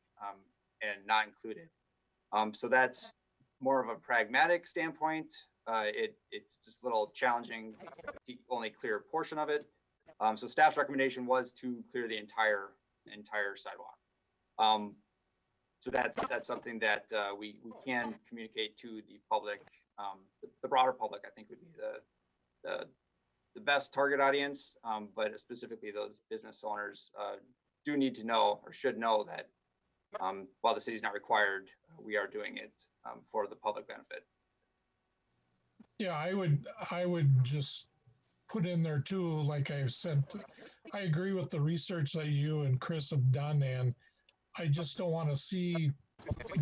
and not included. So that's more of a pragmatic standpoint. It's just a little challenging to only clear a portion of it. So staff's recommendation was to clear the entire sidewalk. So that's something that we can communicate to the public. The broader public, I think, would be the best target audience, but specifically those business owners do need to know, or should know, that while the city's not required, we are doing it for the public benefit. Yeah, I would just put in there too, like I've said, I agree with the research that you and Chris have done, and I just don't want to see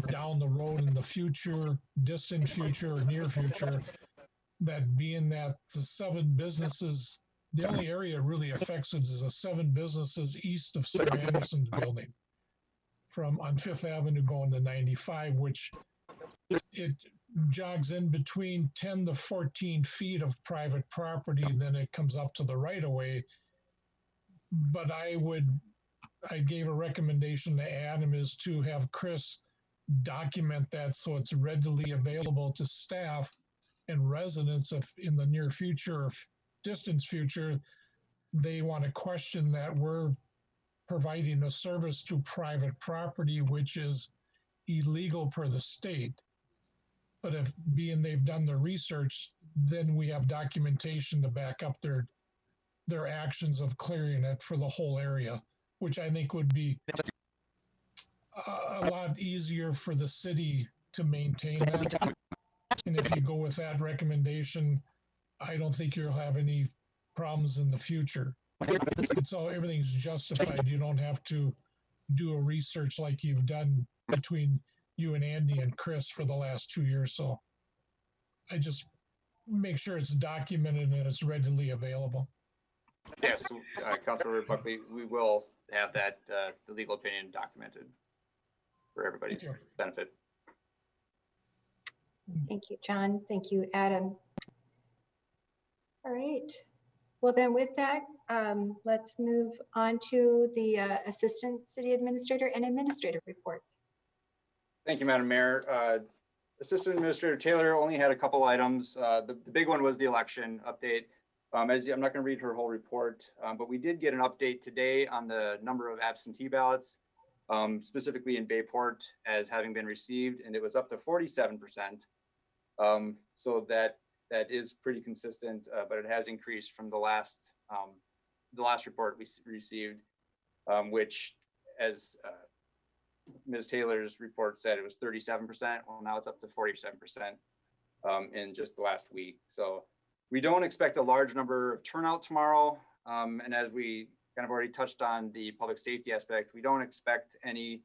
down the road in the future, distant future or near future, that being that the 7 businesses, the only area it really affects it is the 7 businesses east of Sarah Anderson's building, from on Fifth Avenue going to 95, which it jogs in between 10 to 14 feet of private property, and then it comes up to the right of way. But I gave a recommendation to Adam is to have Chris document that so it's readily available to staff and residents if in the near future or distant future they want to question that we're providing a service to private property, which is illegal per the state. But if being they've done the research, then we have documentation to back up their actions of clearing it for the whole area, which I think would be a lot easier for the city to maintain that. And if you go with that recommendation, I don't think you'll have any problems in the future. Everything's justified. You don't have to do a research like you've done between you and Andy and Chris for the last 2 years. So I just make sure it's documented and it's readily available. Yes, Councilor Buckley, we will have that, the legal opinion documented for everybody's Thank you. benefit. Thank you, John. Thank you, Adam. All right. Well, then with that, let's move on to the Assistant City Administrator and Administrative reports. Thank you, Madam Mayor. Assistant Administrator Taylor only had a couple items. The big one was the election update. I'm not going to read her whole report, but we did get an update today on the number of absentee ballots, specifically in Bayport, as having been received, and it was up to 47%. So that is pretty consistent, but it has increased from the last report we received, which, as Ms. Taylor's report said, it was 37%. Well, now it's up to 47% in just the last week. So we don't expect a large number of turnout tomorrow. And as we kind of already touched on the public safety aspect, we don't expect any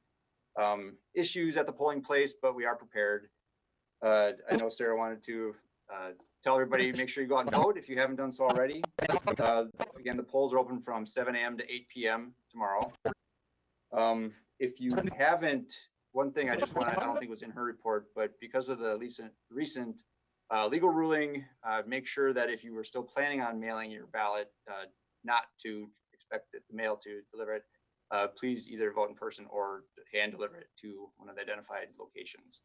issues at the polling place, but we are prepared. I know Sarah wanted to tell everybody, make sure you go out and vote if you haven't done so already. Again, the polls are open from 7 a.m. to 8 p.m. tomorrow. If you haven't, one thing I just want to, I don't think was in her report, but because of the recent legal ruling, make sure that if you were still planning on mailing your ballot, not to expect the mail to deliver it, please either vote in person or hand deliver it to one of the identified locations.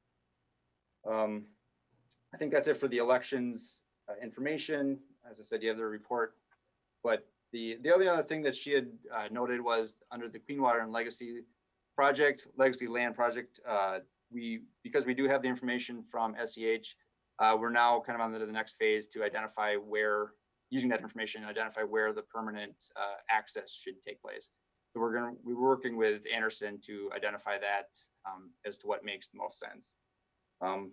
I think that's it for the elections information. As I said, you have the report, but the only other thing that she had noted was under the Clean Water and Legacy Land Project, because we do have the information from SEH, we're now kind of on to the next phase to identify where, using that information, identify where the permanent access should take place. So we're working with Anderson to identify that as to what makes the most sense.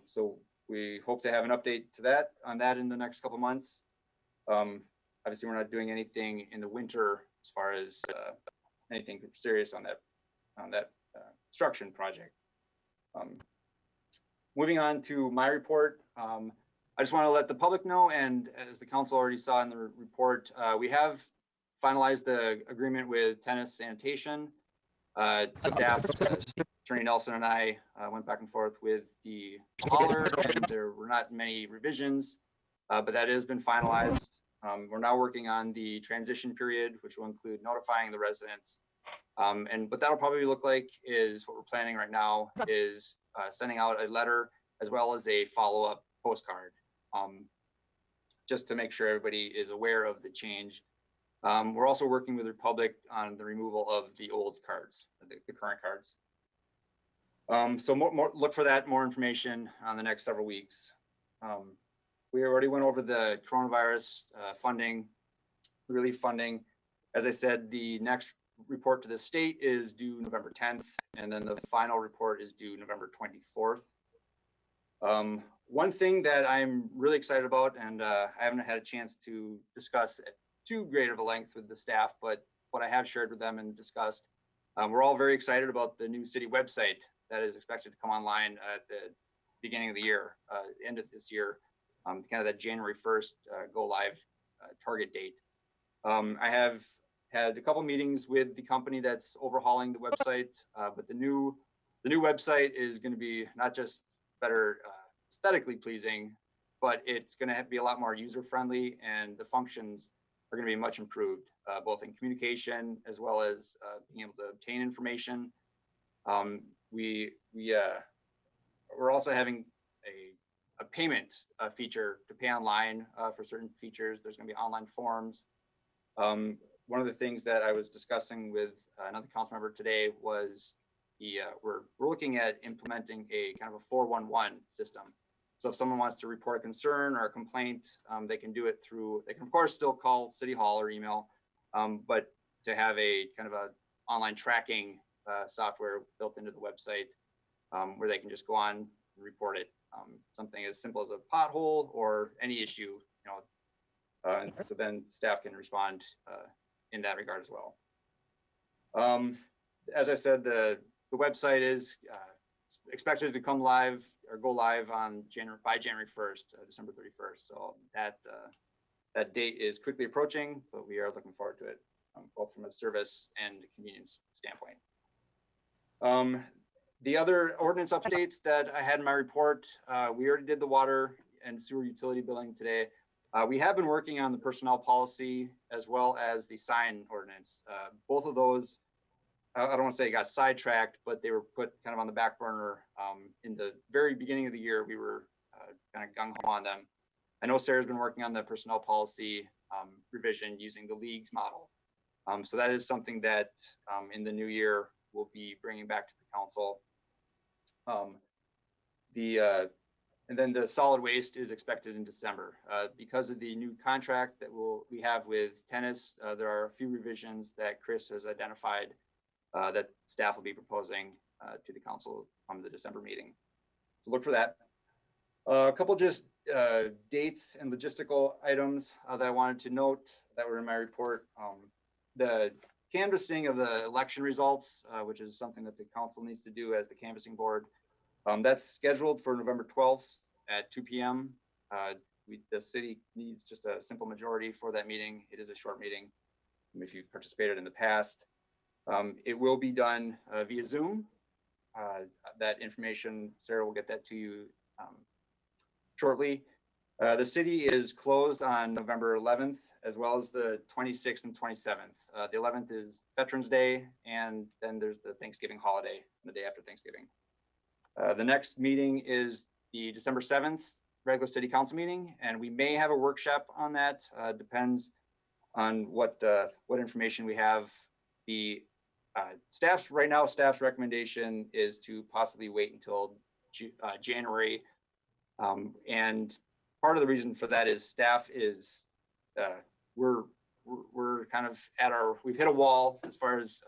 So we hope to have an update on that in the next couple months. Obviously, we're not doing anything in the winter as far as anything serious on that construction project. Moving on to my report, I just want to let the public know, and as the council already saw in the report, we have finalized the agreement with Tennis Sanitation. Staff, Attorney Nelson and I went back and forth with the hauler, and there were not many revisions, but that has been finalized. We're now working on the transition period, which will include notifying the residents. And what that'll probably look like is what we're planning right now is sending out a letter as well as a follow-up postcard, just to make sure everybody is aware of the change. We're also working with Republic on the removal of the old cards, the current cards. So look for that, more information on the next several weeks. We already went over the coronavirus funding, relief funding. As I said, the next report to the state is due November 10th, and then the final report is due November 24th. One thing that I'm really excited about, and I haven't had a chance to discuss at too great of a length with the staff, but what I have shared with them and discussed, we're all very excited about the new city website that is expected to come online at the beginning of the year, end of this year, kind of that January 1st go live target date. I have had a couple meetings with the company that's overhauling the website, but the new website is going to be not just better aesthetically pleasing, but it's going to be a lot more user friendly, and the functions are going to be much improved, both in communication as well as being able to obtain information. We're also having a payment feature to pay online for certain features. There's going to be online forms. One of the things that I was discussing with another council member today was we're looking at implementing a kind of a 411 system. So if someone wants to report a concern or a complaint, they can do it through, they can of course still call City Hall or email, but to have a kind of a online tracking software built into the website where they can just go on and report it. Something as simple as a pothole or any issue, and so then staff can respond in that regard as well. As I said, the website is expected to come live or go live on by January 1st, December 31st. So that date is quickly approaching, but we are looking forward to it, both from a service and convenience standpoint. The other ordinance updates that I had in my report, we already did the water and sewer utility billing today. We have been working on the personnel policy as well as the sign ordinance. Both of those, I don't want to say got sidetracked, but they were put kind of on the back burner. In the very beginning of the year, we were kind of gung-ho on them. I know Sarah's been working on the personnel policy revision using the league's model. So that is something that in the new year, we'll be bringing back to the council. And then the solid waste is expected in December. Because of the new contract that we have with tennis, there are a few revisions that Chris has identified that staff will be proposing to the council on the December meeting. So look for that. A couple just dates and logistical items that I wanted to note that were in my report. The canvassing of the election results, which is something that the council needs to do as the canvassing board. That's scheduled for November 12th at 2 p.m. The city needs just a simple majority for that meeting. It is a short meeting if you've participated in the past. It will be done via Zoom. That information, Sarah will get that to you shortly. The city is closed on November 11th, as well as the 26th and 27th. The 11th is Veterans Day, and then there's the Thanksgiving holiday, the day after Thanksgiving. The next meeting is the December 7th regular city council meeting, and we may have a workshop on that. Depends on what information we have. The staff's recommendation is to possibly wait until January. And part of the reason for that is staff is we're kind of we've hit a wall as far as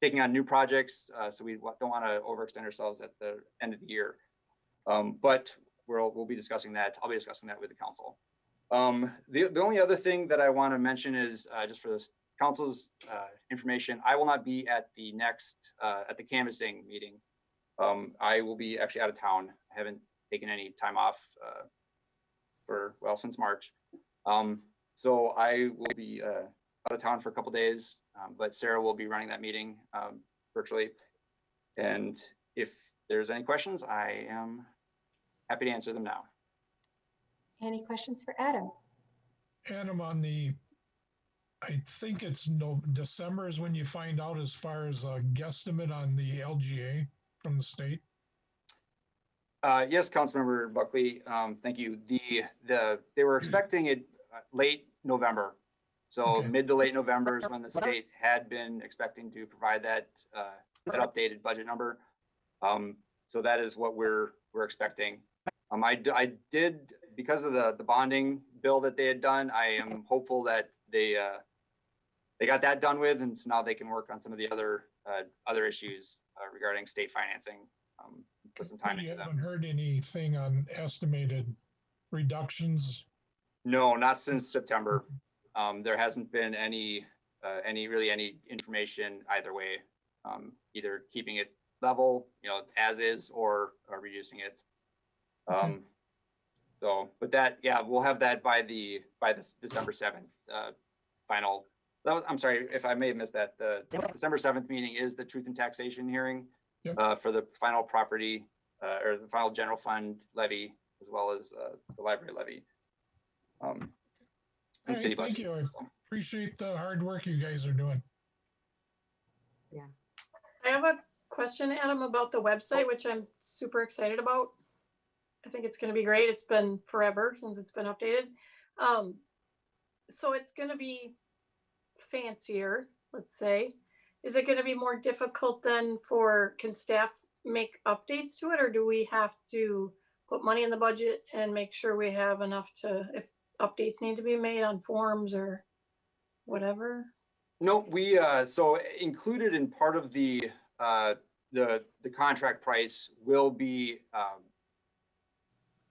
taking on new projects. So we don't want to overextend ourselves at the end of the year. But we'll be discussing that. I'll be discussing that with the council. The only other thing that I want to mention is just for the council's information, I will not be at the next at the canvassing meeting. I will be actually out of town. I haven't taken any time off since March. So I will be out of town for a couple days, but Sarah will be running that meeting virtually. And if there's any questions, I am happy to answer them now. Any questions for Adam? Adam, I think it's December is when you find out as far as a guesstimate on the LGA from the state. Yes, Councilmember Buckley. Thank you. They were expecting it late November. So Okay. Mid to late November is when the state had been expecting to provide that updated budget number. So that is what we're expecting. I did, because of the bonding bill that they had done, I am hopeful that they got that done with, and so now they can work on some of the other issues regarding state financing. Put some time into You them. haven't heard anything on estimated reductions? No, not since September. There hasn't been any information either way, either keeping it level, as is, or reducing it. Okay. So, but that, yeah, we'll have that by the December 7th final. I'm sorry if I may have missed that. The December 7th meeting is the truth and taxation hearing. Yep. For the final property or the final general fund levy, as well as the library levy. And All city right, budget. thank you. I appreciate the hard work you guys are doing. I have a question, Adam, about the website, which I'm super excited about. I think it's going to be great. It's been forever since it's been updated. So it's going to be fancier, let's say. Is it going to be more difficult then can staff make updates to it, or do we have to put money in the budget and make sure we have enough if updates need to be made on forms or whatever? No, we so included in part of the contract price will be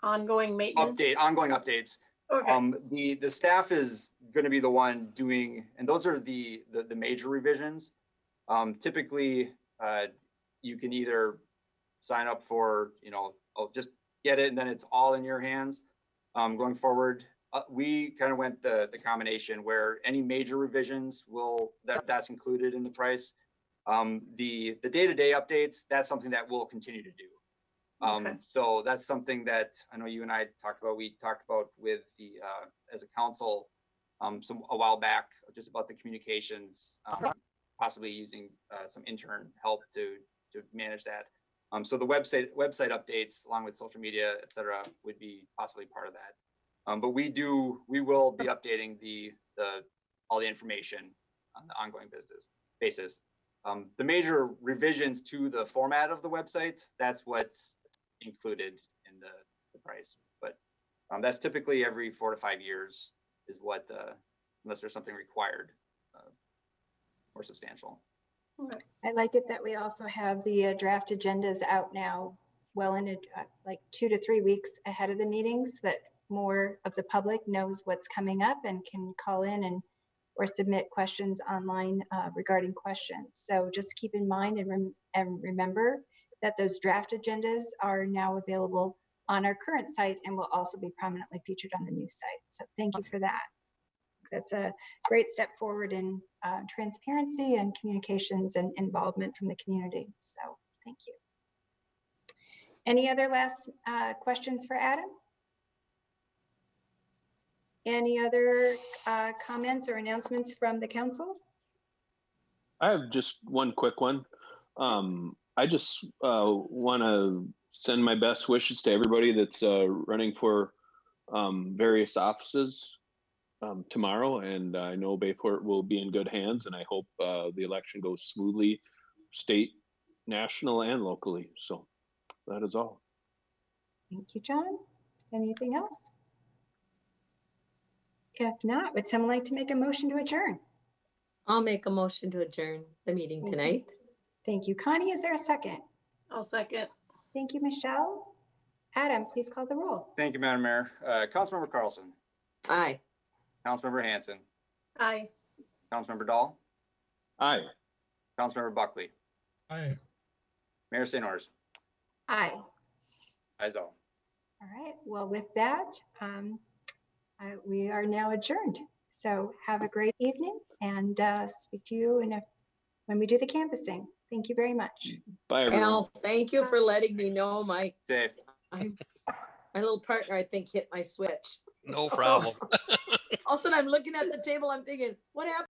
Ongoing maintenance? ongoing updates. Okay. The staff is going to be the one doing, and those are the major revisions. Typically, you can either sign up for, oh, just get it and then it's all in your hands. Going forward, we kind of went the combination where any major revisions that's included in the price. The day-to-day updates, that's something that we'll continue to do. Okay. So that's something that I know you and I talked about. We talked about with the as a council a while back, just about the communications, possibly using some intern help to manage that. So the website updates along with social media, et cetera, would be possibly part of that. But we will be updating all the information on the ongoing basis. The major revisions to the format of the website, that's what's included in the price. But that's typically every 4 to 5 years is what, unless there's something required more substantial. Okay. I like it that we also have the draft agendas out now, well in like 2 to 3 weeks ahead of the meetings, so that more of the public knows what's coming up and can call in or submit questions online regarding questions. So just keep in mind and remember that those draft agendas are now available on our current site and will also be prominently featured on the new site. So thank you for that. That's a great step forward in transparency and communications and involvement from the community. So thank you. Any other last questions for Adam? Any other comments or announcements from the council? I have just one quick one. I just want to send my best wishes to everybody that's running for various offices tomorrow, and I know Bayport will be in good hands, and I hope the election goes smoothly, state, national, and locally. So that is all. Thank you, John. Anything else? If not, would someone like to make a motion to adjourn? I'll make a motion to adjourn the meeting Thank you. tonight. Thank you, Connie. Is there a second? I'll second. Thank you, Michelle. Adam, please call the roll. Thank you, Madam Mayor. Councilmember Carlson, Aye. Councilmember Hanson, Aye. Councilmember Dahl, Aye. Councilmember Buckley, Aye. Mayor St. Orders. Aye. Ayes all. All right. Well, with that, we are now adjourned. So have a great evening and speak to you when we do the canvassing. Thank you very much. Bye, everyone. Al, thank you for letting me know my Safe. little partner, I think, hit my switch. No problem. All of a sudden I'm looking at the table, I'm thinking, what happened?